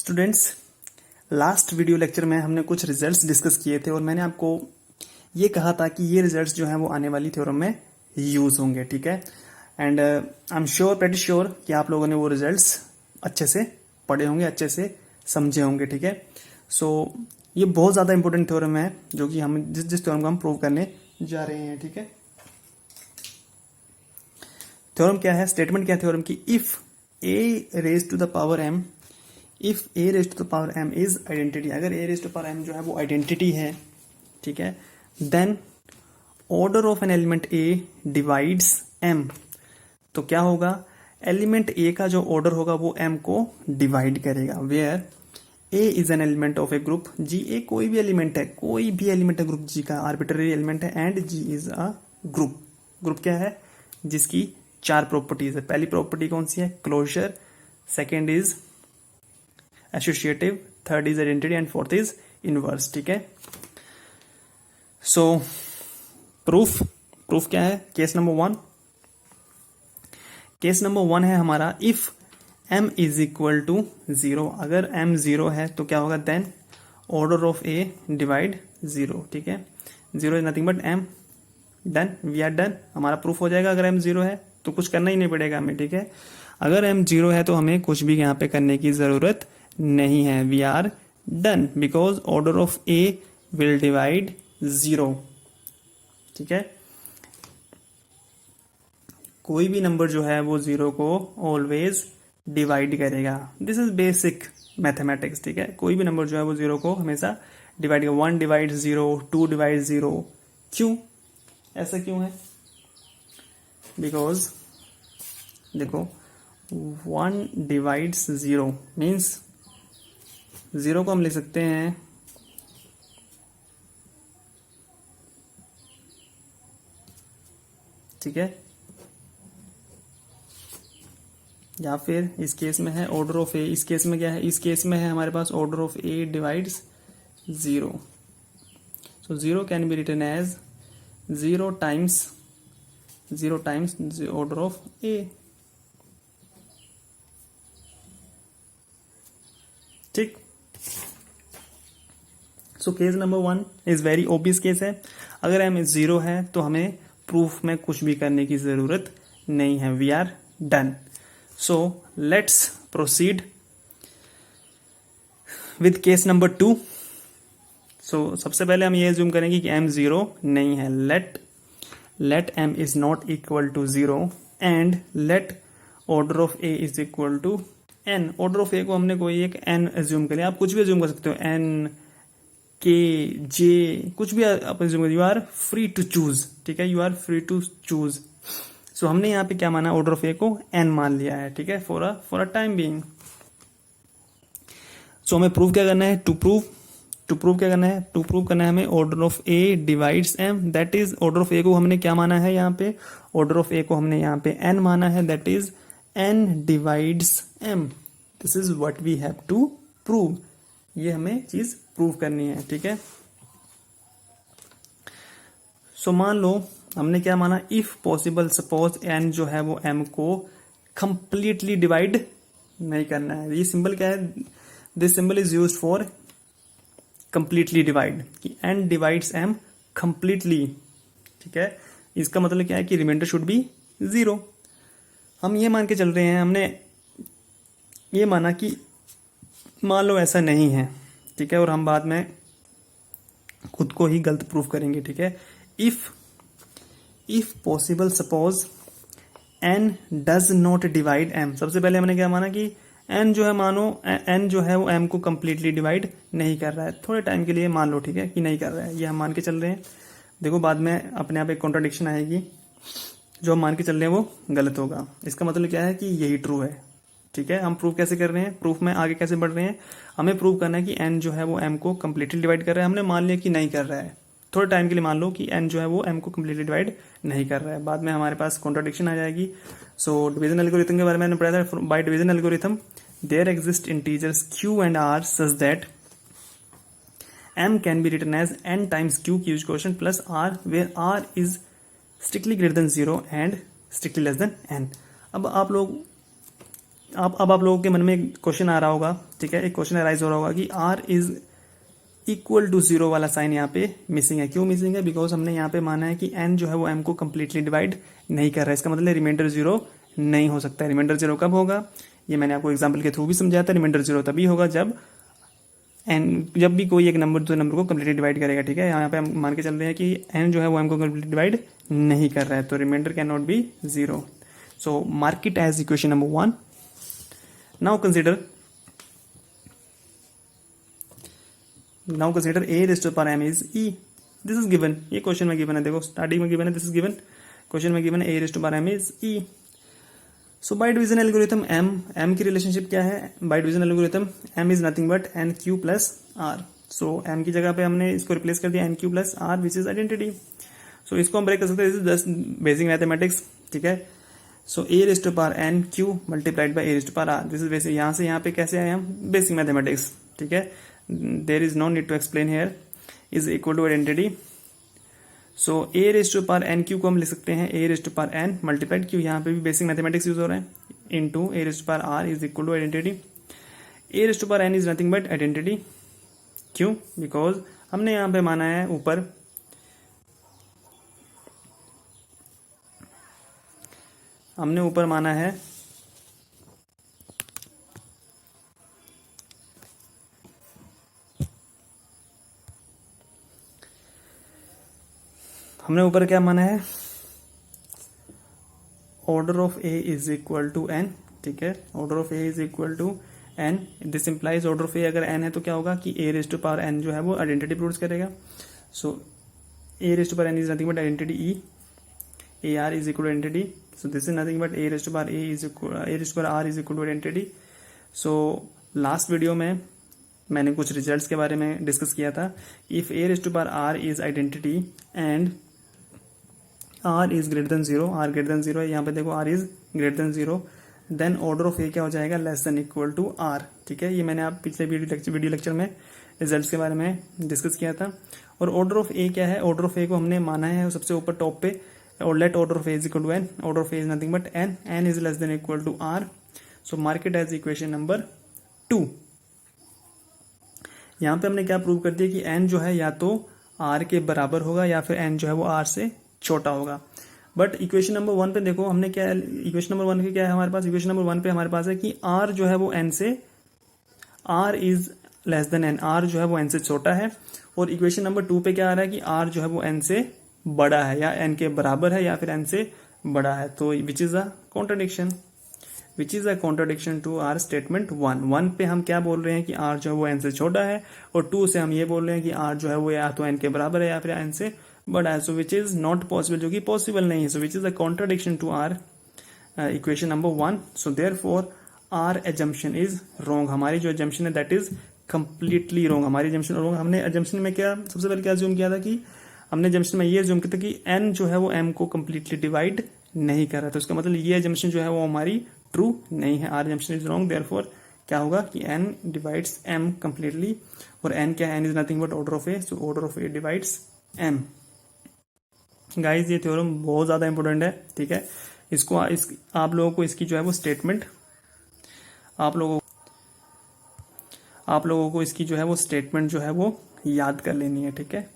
Students, last video lecture में हमने कुछ रिजल्ट्स डिस्कस किए थे और मैंने आपको ये कहा था कि ये रिजल्ट्स जो हैं वो आने वाली थ्योरम में यूज होंगे। ठीक है, and I am sure, pretty sure कि आप लोगों ने वो रिजल्ट्स अच्छे से पढ़े होंगे, अच्छे से समझे होंगे। ठीक है, सो ये बहुत ज़्यादा इंपॉर्टेंट थ्योरम है जो कि हम जिस थ्योरम को हम प्रूव करने जा रहे हैं। ठीक है, थ्योरम क्या है, स्टेटमेंट क्या है थ्योरम की, if a raise to the power m, if a raise to the power m is identity, अगर a raise to power m जो है वो आइडेंटिटी है, ठीक है, then order of an element a divides m. तो क्या होगा, एलिमेंट ए का जो ऑर्डर होगा वो एम को डिवाइड करेगा। Where a is an element of a group G, a कोई भी एलिमेंट है, कोई भी एलिमेंट है ग्रुप जी का, आर्बिट्ररी एलिमेंट है, and G is a group. Group क्या है, जिसकी चार प्रॉपर्टीज है। पहली प्रॉपर्टी कौन सी है, closure, second is associative, third is identity and fourth is inverse. ठीक है, सो प्रूफ क्या है, case number one, case number one है हमारा, if m is equal to 0, अगर m 0 है तो क्या होगा, then order of a divide 0। ठीक है, 0 is nothing but m, done, we are done, हमारा प्रूफ हो जाएगा। अगर m 0 है तो कुछ करना ही नहीं पड़ेगा हमें। ठीक है, अगर m 0 है तो हमें कुछ भी यहाँ पे करने की जरूरत नहीं है, we are done, because order of a will divide 0। ठीक है, कोई भी नंबर जो है वो 0 को ऑलवेज डिवाइड करेगा। This is basic mathematics. ठीक है, कोई भी नंबर जो है वो 0 को हमेशा डिवाइड करेगा। 1 डिवाइड 0, 2 डिवाइड 0, क्यों, ऐसा क्यों है, बिकॉज देखो 1 डिवाइड्स 0 मीन्स 0 को हम लिख सकते हैं ठीक है, या फिर इस केस में है ऑर्डर ऑफ ए, इस केस में क्या है, इस केस में है हमारे पास order of a divides 0। So 0 can be written as 0 times order of a. ठीक, so case number one is very obvious case है। अगर एम 0 है तो हमें प्रूफ में कुछ भी करने की जरूरत नहीं है, we are done. So let's proceed with case number 2. So सबसे पहले हम ये assume करेंगे कि m 0 नहीं है। Let m is not equal to 0 and let order of a is equal to n. Order of a को हमने कोई एक n assume करें, आप कुछ भी assume कर सकते हो, n, k, j, कुछ भी आप assume करें, you are free to choose। ठीक है, you are free to choose। सो हमने यहाँ पे क्या माना, ऑर्डर ऑफ ए को n मान लिया है। ठीक है, फॉर अ टाइम बीइंग। सो हमें प्रूव क्या करना है, टू प्रूव क्या करना है, टू प्रूव करना है हमें order of a divides m, that is order of a को हमने क्या माना है, यहाँ पे ऑर्डर ऑफ ए को हमने यहाँ पे n माना है, that is n divides m। This is what we have to prove, ये हमें चीज प्रूव करनी है। ठीक है, सो मान लो हमने क्या माना, इफ पॉसिबल सपोज n जो है वो m को कंप्लीटली डिवाइड नहीं करना है। ये सिंबल क्या है, this symbol is used for completely divide, कि n डिवाइड्स m कंप्लीटली। ठीक है, इसका मतलब क्या है कि रिमाइंडर शुड बी 0। हम ये मान के चल रहे हैं, हमने ये माना कि मान लो ऐसा नहीं है। ठीक है, और हम बाद में खुद को ही गलत प्रूफ करेंगे। ठीक है, if possible suppose n does not divide m, सबसे पहले हमने क्या माना कि n जो है, मानो n जो है वो m को कंप्लीटली डिवाइड नहीं कर रहा है, थोड़े टाइम के लिए मान लो, ठीक है, कि नहीं कर रहा है, ये हम मान के चल रहे हैं। देखो बाद में अपने आप एक कॉन्ट्राडिक्शन आएगी, जो हम मान के चल रहे हैं वो गलत होगा। इसका मतलब क्या है कि यही ट्रू है। ठीक है, हम प्रूव कैसे कर रहे हैं, प्रूफ में आगे कैसे बढ़ रहे हैं, हमें प्रूव करना है कि n जो है वो m को कंप्लीटली डिवाइड कर रहा है। हमने मान लिया कि नहीं कर रहा है, थोड़े टाइम के लिए मान लो कि n जो है वो m को कंप्लीटली डिवाइड नहीं कर रहा है, बाद में हमारे पास कॉन्ट्राडिक्शन आ जाएगी। सो डिवीजन एल्गोरिथम के बारे में मैंने पढ़ा था, by division algorithm there exist integers q and r such that m can be written as n times q quotient plus r, where r is strictly greater than 0 and strictly less than n। अब आप लोग अब आप लोगों के मन में एक क्वेश्चन आ रहा होगा, ठीक है, एक क्वेश्चन अराइज हो रहा होगा कि r is equal to zero वाला साइन यहाँ पे मिसिंग है। क्यों मिसिंग है? बिकॉज हमने यहाँ पे माना है कि एन जो है वो एम को कंप्लीटली डिवाइड नहीं कर रहा है। इसका मतलब रिमाइंडर जीरो नहीं हो सकता है। रिमाइंडर जीरो कब होगा? ये मैंने आपको एग्जाम्पल के थ्रू भी समझाया था। रिमाइंडर जीरो तभी होगा जब भी कोई एक नंबर दूसरे नंबर को कंप्लीटली डिवाइड करेगा, ठीक है। यहाँ पे हम मान के चल रहे हैं कि एन जो है वो एम को कंप्लीटली डिवाइड नहीं कर रहा है, तो remainder can not be zero. So mark it as equation number 1। Now consider a raised to power m is e. This is given, ये क्वेश्चन में गिवन है, देखो स्टार्टिंग में गिवन है, दिस इज गिवन, क्वेश्चन में given है a raised to power m is e. So by division algorithm m की relationship क्या है? By division algorithm m is nothing but n q plus r. So m की जगह पे हमने इसको रिप्लेस कर दिया n q plus r which is identity. So इसको हम ब्रेक कर सकते हैं, this is just basic mathematics, ठीक है. So a raised to power n q multiplied by a raised to power r. This is basic. यहाँ से यहाँ पे कैसे आए हम? बेसिक मैथमेटिक्स, ठीक है. There is no need to explain here. Is equal to identity. So a raised to power n q को हम लिख सकते हैं a raised to power n multiplied q. यहाँ पे भी बेसिक मैथमेटिक्स यूज हो रहा है into a raised to power r is equal to identity. a raised to power n is nothing but identity. क्यों? Because हमने यहाँ पे माना है ऊपर माना है क्या माना है? Order of a is equal to n, ठीक है. Order of a is equal to n. This implies order of a अगर एन है तो क्या होगा कि a raise to power n जो है वो आइडेंटिटी प्रोड्यूस करेगा. So a raise to power n is nothing but identity e. A r is equal to identity. So this is nothing but a raise to power A raise to power r is equal to identity. So last video में मैंने कुछ results के बारे में discuss किया था. If a raise to power r is identity and r is greater than zero, r greater than zero है, यहाँ पे देखो r is greater than zero, then order of a क्या हो जाएगा? Less than equal to r, ठीक है. ये मैंने आप पिछले वीडियो लेक्चर में रिजल्ट्स के बारे में डिस्कस किया था. और ऑर्डर ऑफ a क्या है? ऑर्डर ऑफ a को हमने माना है सबसे ऊपर टॉप पे, और let order of a is equal to n. Order of a is nothing but n. n is less than equal to r. So mark it as equation number 2. यहाँ पे हमने क्या प्रूव कर दिया कि n जो है या तो r के बराबर होगा या फिर n जो है वो r से छोटा होगा. बट इक्वेशन नंबर 1 पे देखो हमने क्या, इक्वेशन नंबर 1 पे क्या है हमारे पास? इक्वेशन नंबर 1 पे हमारे पास है कि r जो है वो n से, r is less then n, r जो है वो n से छोटा है. और इक्वेशन नंबर 2 पे क्या आ रहा है कि r जो है वो n से बड़ा है, या n के बराबर है या फिर n से बड़ा है. तो which is a contradiction to our statement 1 पे हम क्या बोल रहे हैं कि r जो है वो n से छोटा है, और 2 से हम ये बोल रहे हैं कि r जो है वो या तो n के बराबर है या फिर n से बड़ा है. So which is not possible, जो कि पॉसिबल नहीं है. So which is a contradiction to our equation number 1. So therefore our assumption is wrong. हमारी जो एजम्पशन है दैट इज कंप्लीटली रॉन्ग. हमारी एजम्पशन रॉन्ग. हमने एजम्पशन में क्या, सबसे पहले क्या ज्यूम किया था कि हमने एजम्पशन में ये ज्यूम किया था कि n जो है वो m को कंप्लीटली डिवाइड नहीं कर रहा. तो इसका मतलब ये एजम्पशन जो है वो हमारी ट्रू नहीं है. Our assumption is wrong. Therefore क्या होगा कि n डिवाइड्स m कंप्लीटली, और n क्या है? n is nothing but order of a. So order of a divides m. Guys ये थ्योरम बहुत ज्यादा इंपॉर्टेंट है, ठीक है. आप लोगों को इसकी जो है वो स्टेटमेंट, आप लोगों को इसकी जो है वो स्टेटमेंट जो है वो याद कर लेनी है, ठीक है.